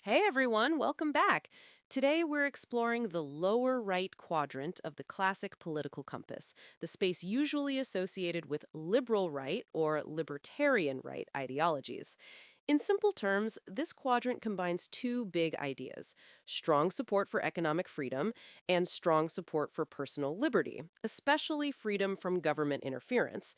Hey everyone, welcome back. Today we're exploring the lower right quadrant of the classic political compass, the space usually associated with liberal right or libertarian right ideologies. In simple terms, this quadrant combines two big ideas: strong support for economic freedom and strong support for personal liberty, especially freedom from government interference.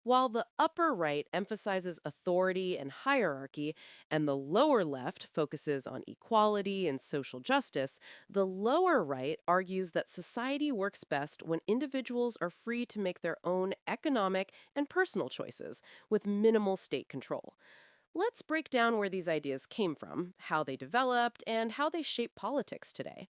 While the upper right emphasizes authority and hierarchy, and the lower left focuses on equality and social justice, the lower right argues that society works best when individuals are free to make their own economic and personal choices with minimal state control. Let's break down where these ideas came from, how they developed, and how they shape politics today.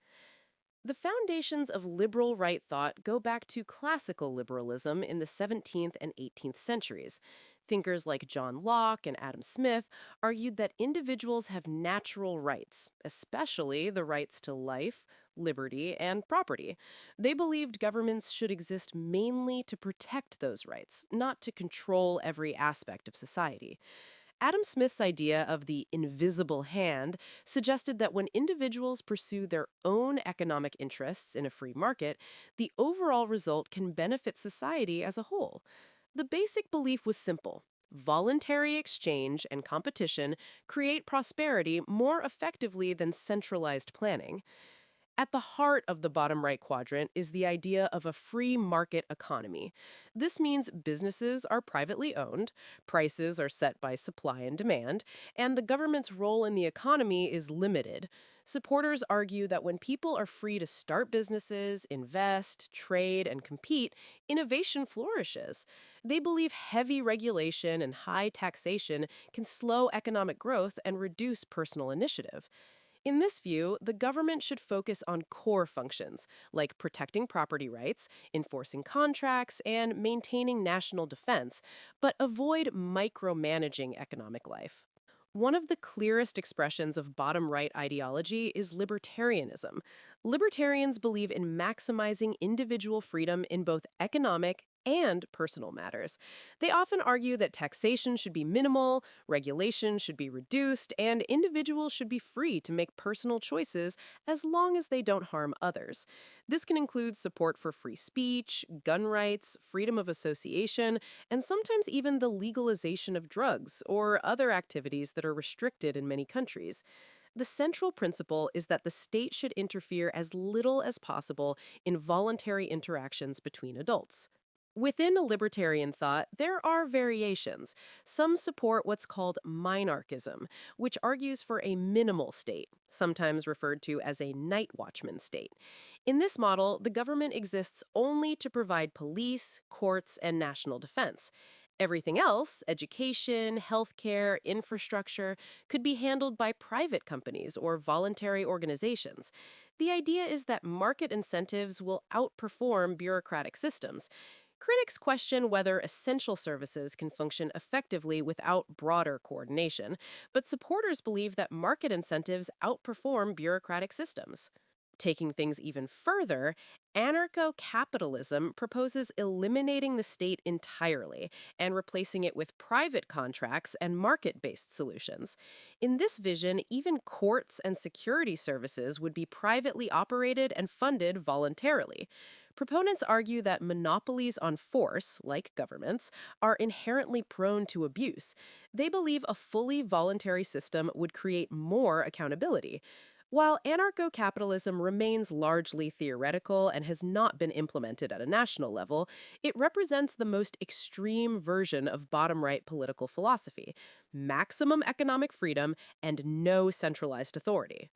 The foundations of liberal right thought go back to classical liberalism in the 17th and 18th centuries. Thinkers like John Locke and Adam Smith argued that individuals have natural rights, especially the rights to life, liberty, and property. They believed governments should exist mainly to protect those rights, not to control every aspect of society. Adam Smith's idea of the invisible hand suggested that when individuals pursue their own economic interests in a free market, the overall result can benefit society as a whole. The basic belief was simple: voluntary exchange and competition create prosperity more effectively than centralized planning. At the heart of the bottom right quadrant is the idea of a free market economy. This means businesses are privately owned, prices are set by supply and demand, and the government's role in the economy is limited. Supporters argue that when people are free to start businesses, invest, trade, and compete, innovation flourishes. They believe heavy regulation and high taxation can slow economic growth and reduce personal initiative. In this view, the government should focus on core functions, like protecting property rights, enforcing contracts, and maintaining national defense, but avoid micromanaging economic life. One of the clearest expressions of bottom right ideology is libertarianism. Libertarians believe in maximizing individual freedom in both economic and personal matters. They often argue that taxation should be minimal, regulation should be reduced, and individuals should be free to make personal choices as long as they don't harm others. This can include support for free speech, gun rights, freedom of association, and sometimes even the legalization of drugs or other activities that are restricted in many countries. The central principle is that the state should interfere as little as possible in voluntary interactions between adults. Within a libertarian thought, there are variations. Some support what's called minarchism, which argues for a minimal state, sometimes referred to as a night watchman state. In this model, the government exists only to provide police, courts, and national defense. Everything else, education, healthcare, infrastructure, could be handled by private companies or voluntary organizations. The idea is that market incentives will outperform bureaucratic systems. Critics question whether essential services can function effectively without broader coordination, but supporters believe that market incentives outperform bureaucratic systems. Taking things even further, anarcho capitalism proposes eliminating the state entirely and replacing it with private contracts and market based solutions. In this vision, even courts and security services would be privately operated and funded voluntarily. Proponents argue that monopolies on force, like governments, are inherently prone to abuse. They believe a fully voluntary system would create more accountability. While anarcho capitalism remains largely theoretical and has not been implemented at a national level, it represents the most extreme version of bottom right political philosophy: maximum economic freedom and no centralized authority.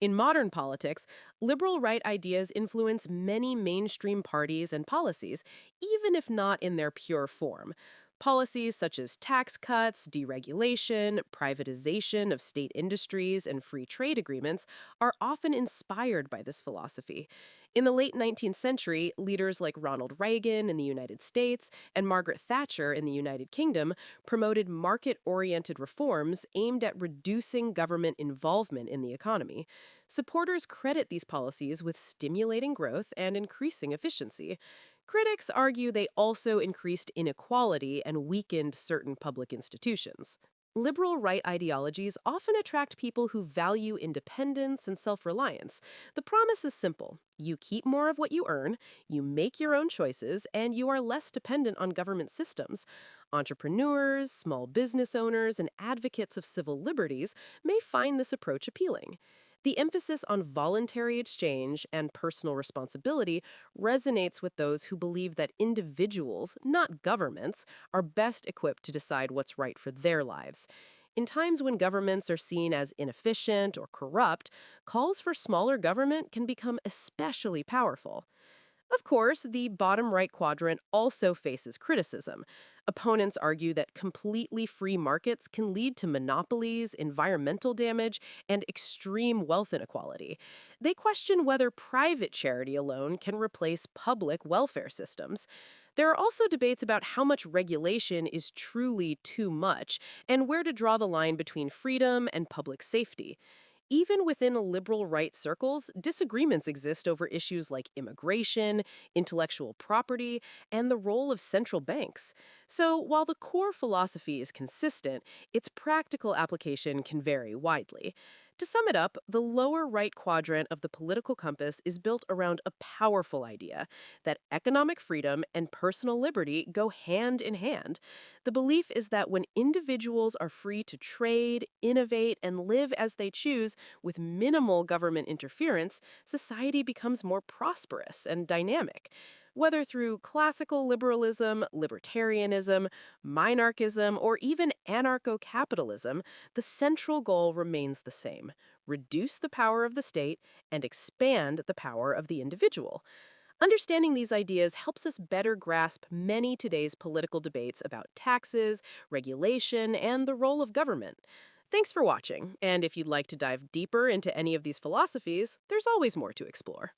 In modern politics, liberal right ideas influence many mainstream parties and policies, even if not in their pure form. Policies such as tax cuts, deregulation, privatization of state industries, and free trade agreements are often inspired by this philosophy. In the late 19th century, leaders like Ronald Reagan in the United States and Margaret Thatcher in the United Kingdom promoted market oriented reforms aimed at reducing government involvement in the economy. Supporters credit these policies with stimulating growth and increasing efficiency. Critics argue they also increased inequality and weakened certain public institutions. Liberal right ideologies often attract people who value independence and self reliance. The promise is simple: you keep more of what you earn, you make your own choices, and you are less dependent on government systems. Entrepreneurs, small business owners, and advocates of civil liberties may find this approach appealing. The emphasis on voluntary exchange and personal responsibility resonates with those who believe that individuals, not governments, are best equipped to decide what's right for their lives. In times when governments are seen as inefficient or corrupt, calls for smaller government can become especially powerful. Of course, the bottom right quadrant also faces criticism. Opponents argue that completely free markets can lead to monopolies, environmental damage, and extreme wealth inequality. They question whether private charity alone can replace public welfare systems. There are also debates about how much regulation is truly too much and where to draw the line between freedom and public safety. Even within liberal right circles, disagreements exist over issues like immigration, intellectual property, and the role of central banks. So, while the core philosophy is consistent, its practical application can vary widely. To sum it up, the lower right quadrant of the political compass is built around a powerful idea that economic freedom and personal liberty go hand in hand. The belief is that when individuals are free to trade, innovate, and live as they choose with minimal government interference, society becomes more prosperous and dynamic. Whether through classical liberalism, libertarianism, minarchism, or even anarcho capitalism, the central goal remains the same: reduce the power of the state and expand the power of the individual. Understanding these ideas helps us better grasp many today's political debates about taxes, regulation, and the role of government. Thanks for watching, and if you'd like to dive deeper into any of these philosophies, there's always more to explore.